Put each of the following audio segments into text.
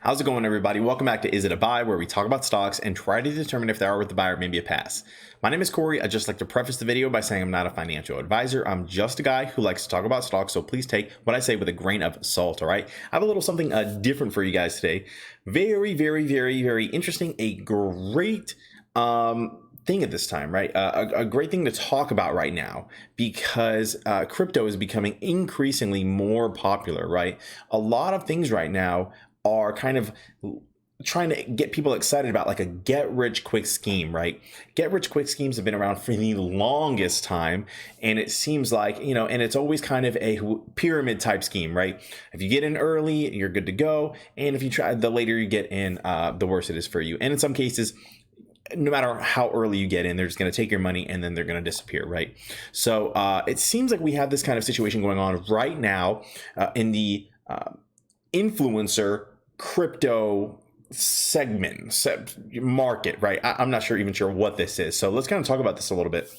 How's it going, everybody? Welcome back to Is It a Buy, where we talk about stocks and try to determine if they are worth the buy or maybe a pass. My name is Corey. I'd just like to preface the video by saying I'm not a financial advisor. I'm just a guy who likes to talk about stocks, so please take what I say with a grain of salt, all right? I have a little something different for you guys today. Very interesting. A great thing at this time, right? A great thing to talk about right now because crypto is becoming increasingly more popular, right? A lot of things right now are kind of trying to get people excited about like a get rich quick scheme, right? Get rich quick schemes have been around for the longest time. And it seems like, and it's always kind of a pyramid type scheme, right? If you get in early, you're good to go. And if you try, the later you get in, the worse it is for you. And in some cases, no matter how early you get in, they're just going to take your money and then they're going to disappear, right? So it seems like we have this kind of situation going on right now in the influencer crypto market, right? I'm not even sure what this is. So let's kind of talk about this a little bit.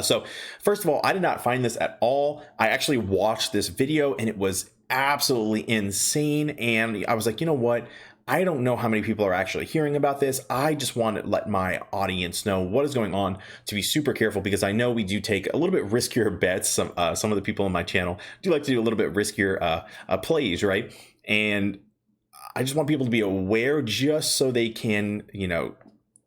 So first of all, I did not find this at all. I actually watched this video and it was absolutely insane. And I was like, you know what? I don't know how many people are actually hearing about this. I just want to let my audience know what is going on, to be super careful, because I know we do take a little bit riskier bets. Some of the people on my channel do like to do a little bit riskier plays, right? And I just want people to be aware, just so they can,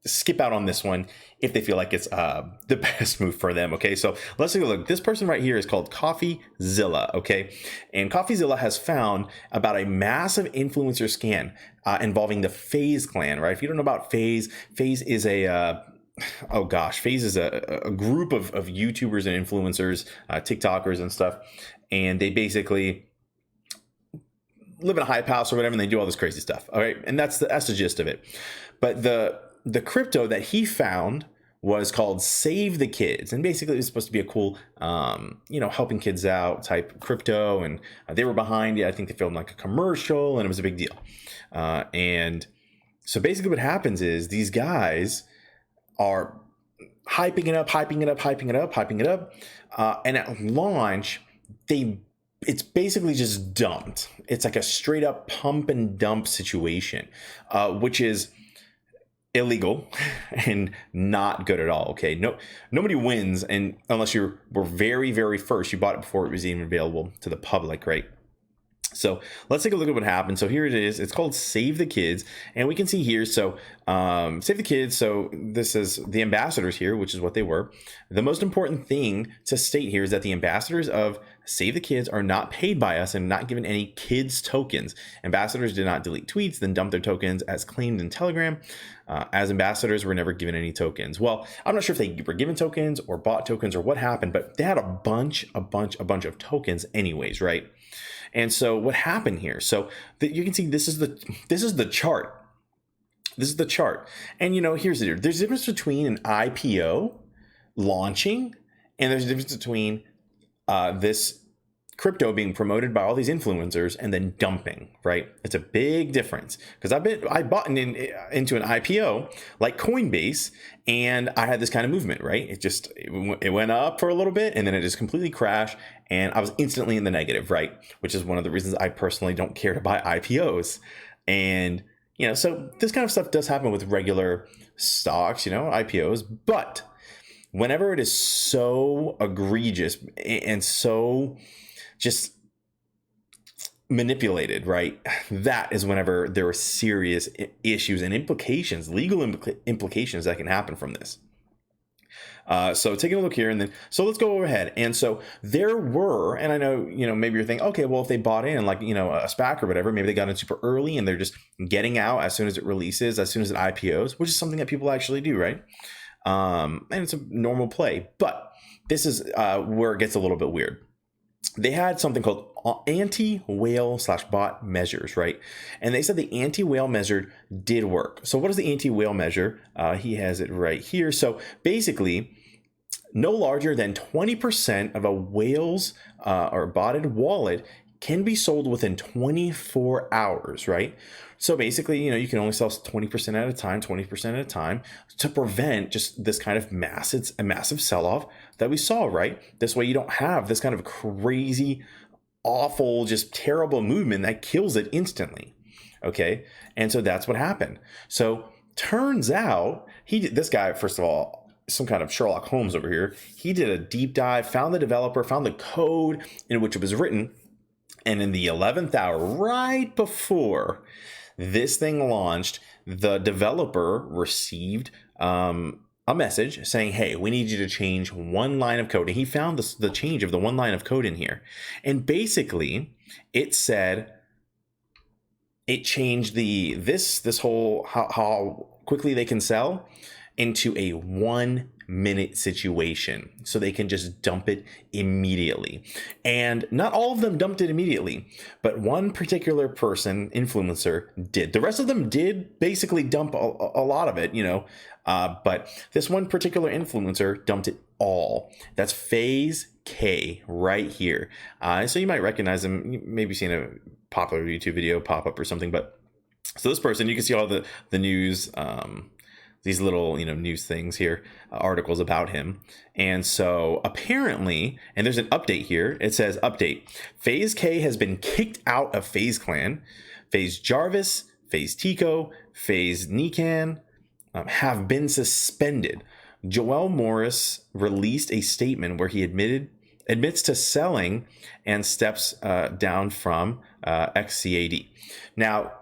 skip out on this one if they feel like it's the best move for them. Okay, so let's take a look. This person right here is called Coffeezilla. Okay, and Coffeezilla has found about a massive influencer scam involving the FaZe clan. Right? If you don't know about FaZe, FaZe is a FaZe is a group of YouTubers and influencers, TikTokers and stuff, and they basically live in a hype house or whatever, and they do all this crazy stuff. All right, and that's the gist of it. But the crypto that he found was called Save the Kids, and basically it was supposed to be a cool, helping kids out type crypto, and they were behind it. I think they filmed like a commercial, and it was a big deal. And so basically, what happens is these guys are hyping it up, and at launch, it's basically just dumped. It's like a straight up pump and dump situation, which is illegal and not good at all. Okay, nobody wins, and unless you were very first, you bought it before it was even available to the public, right? So let's take a look at what happened. So here it is. It's called Save the Kids. And we can see here, so Save the Kids. So this is the ambassadors here, which is what they were. The most important thing to state here is that the ambassadors of Save the Kids are not paid by us and not given any kids tokens. Ambassadors did not delete tweets, then dump their tokens as claimed in Telegram. As ambassadors, were never given any tokens. Well, I'm not sure if they were given tokens or bought tokens or what happened, but they had a bunch of tokens anyways, right? And so what happened here? So you can see this is the chart. This is the chart. And here's the difference. There's a difference between an IPO launching, and there's a difference between this crypto being promoted by all these influencers and then dumping, right? It's a big difference, because I bought into an IPO like Coinbase, and I had this kind of movement, right? It went up for a little bit and then it just completely crashed, and I was instantly in the negative, right? Which is one of the reasons I personally don't care to buy IPOs. And so this kind of stuff does happen with regular stocks, IPOs, but whenever it is so egregious and so just manipulated, right? That is whenever there are serious issues and implications, legal implications that can happen from this. So taking a look here, and then, so let's go ahead. And so there were, and I know, maybe you're thinking, okay, well, if they bought in like, a SPAC or whatever, maybe they got in super early and they're just getting out as soon as it releases, as soon as it IPOs, which is something that people actually do, right? And it's a normal play, but this is where it gets a little bit weird. They had something called anti-whale / bot measures, right? And they said the anti-whale measure did work. So what is the anti-whale measure? He has it right here. So basically, no larger than 20% of a whale's or botted wallet can be sold within 24 hours, right? So basically, you can only sell 20% at a time, 20% at a time, to prevent just this kind of massive sell-off that we saw, right? This way you don't have this kind of crazy, awful, just terrible movement that kills it instantly. Okay. And so that's what happened. So turns out this guy, first of all, some kind of Sherlock Holmes over here, he did a deep dive, found the developer, found the code in which it was written. And in the 11th hour, right before this thing launched, the developer received a message saying, hey, we need you to change one line of code. And he found the change of the one line of code in here. And basically, it said, it changed this whole how quickly they can sell into a 1 minute situation, so they can just dump it immediately. And not all of them dumped it immediately, but one particular person, influencer, did. The rest of them did basically dump a lot of it, but this one particular influencer dumped it all. That's FaZe K right here. So you might recognize him. You maybe seen a popular YouTube video pop up or something. But so this person, you can see all the news, these little news things here, articles about him. And so apparently, and there's an update here. It says update: FaZe K has been kicked out of FaZe Clan. FaZe Jarvis, FaZe Tico, FaZe Nikan have been suspended. Joel Morris released a statement where he admits to selling and steps down from XCAD. Now,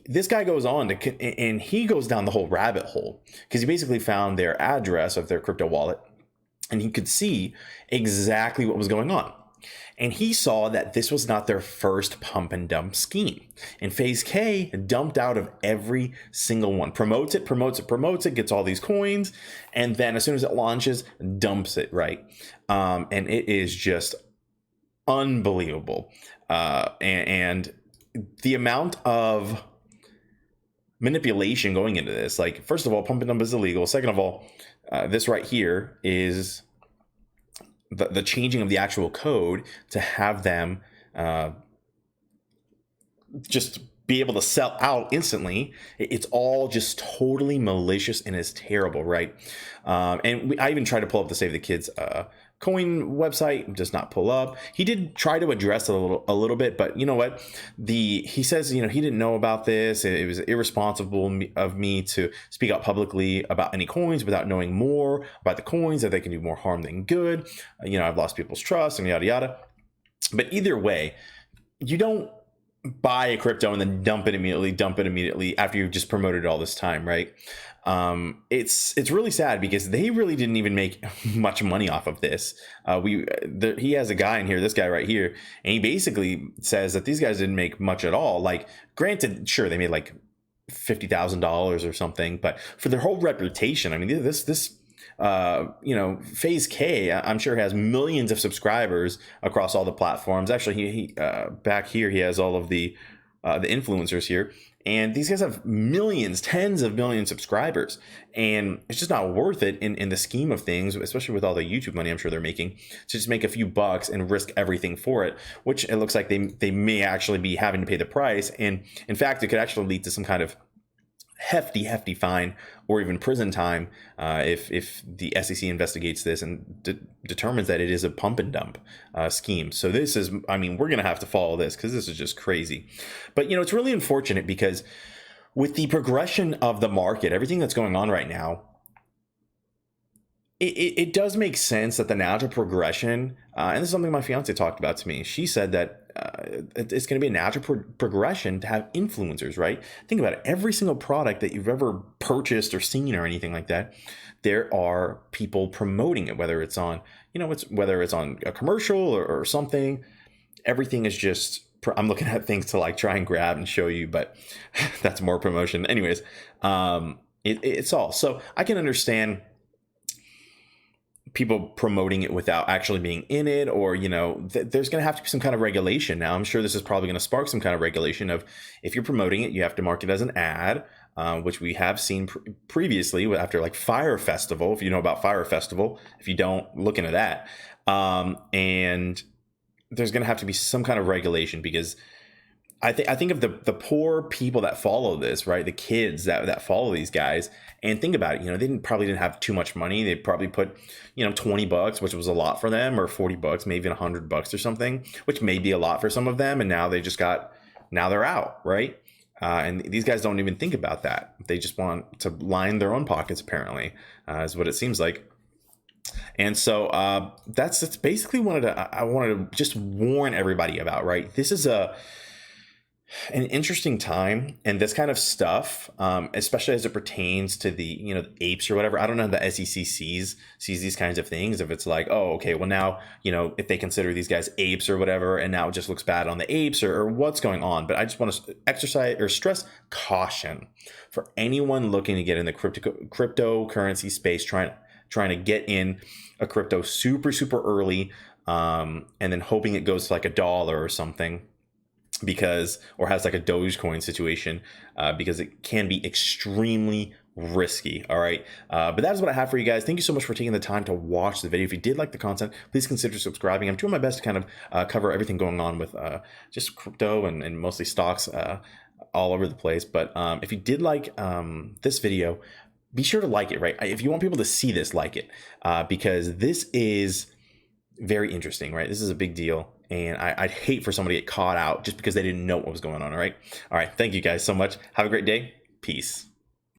this guy goes on and he goes down the whole rabbit hole because he basically found their address of their crypto wallet, and he could see exactly what was going on. And he saw that this was not their first pump and dump scheme. And FaZe K dumped out of every single one. Promotes it, gets all these coins, and then as soon as it launches, dumps it, right? And it is just unbelievable. And the amount of manipulation going into this, like, first of all, pump and dump is illegal. Second of all, this right here is the changing of the actual code to have them just be able to sell out instantly. It's all just totally malicious and is terrible, right? And I even tried to pull up the Save the Kids coin website, does not pull up. He did try to address it a little bit, but you know what? He says, he didn't know about this. It was irresponsible of me to speak out publicly about any coins without knowing more about the coins, that they can do more harm than good. I've lost people's trust and yada, yada. But either way, you don't buy a crypto and then dump it immediately after you've just promoted it all this time, right? It's really sad because they really didn't even make much money off of this. He has a guy in here, this guy right here, and he basically says that these guys didn't make much at all. Like, granted, sure, they made like $50,000 or something, but for their whole reputation, I mean, this FaZe K, I'm sure, has millions of subscribers across all the platforms. Actually, he back here, he has all of the influencers here. And these guys have millions, tens of millions of subscribers. And it's just not worth it in the scheme of things, especially with all the YouTube money I'm sure they're making, to just make a few bucks and risk everything for it, which it looks like they may actually be having to pay the price. And in fact, it could actually lead to some kind of hefty fine or even prison time if the SEC investigates this and determines that it is a pump and dump scheme. So this is, we're going to have to follow this because this is just crazy. But, it's really unfortunate because with the progression of the market, everything that's going on right now, it does make sense that the natural progression, and this is something my fiance talked about to me. She said that it's going to be a natural progression to have influencers, right? Think about it. Every single product that you've ever purchased or seen or anything like that, there are people promoting it, whether it's on, whether it's on a commercial or something. Everything is just, I'm looking at things to like try and grab and show you, but that's more promotion. Anyways, it's all. So I can understand people promoting it without actually being in it, or there's going to have to be some kind of regulation. Now I'm sure this is probably going to spark some kind of regulation of, if you're promoting it, you have to mark it as an ad, which we have seen previously after like Fire Festival. If you know about Fire Festival, if you don't, look into that. And there's going to have to be some kind of regulation, because I think of the poor people that follow this, right? The kids that follow these guys, and think about it. They probably didn't have too much money. They probably put, $20, which was a lot for them, or $40, maybe even $100 or something, which may be a lot for some of them. And now now they're out, right? And these guys don't even think about that. They just want to line their own pockets, apparently, is what it seems like. And so that's basically I wanted to just warn everybody about, right? This is an interesting time, and this kind of stuff, especially as it pertains to the apes or whatever. I don't know how the SEC sees these kinds of things. If it's like, oh, okay, well now if they consider these guys apes or whatever, and now it just looks bad on the apes or what's going on. But I just want to exercise or stress caution for anyone looking to get in the cryptocurrency space, trying to get in a crypto super early, and then hoping it goes to like $1 or something, or has like a Dogecoin situation, because it can be extremely risky. All right. But that is what I have for you guys. Thank you so much for taking the time to watch the video. If you did like the content, please consider subscribing. I'm doing my best to kind of cover everything going on with just crypto and mostly stocks all over the place. But if you did like this video, be sure to like it, right? If you want people to see this, like it, because this is very interesting, right? This is a big deal. And I'd hate for somebody to get caught out just because they didn't know what was going on. All right. Thank you guys so much. Have a great day. Peace.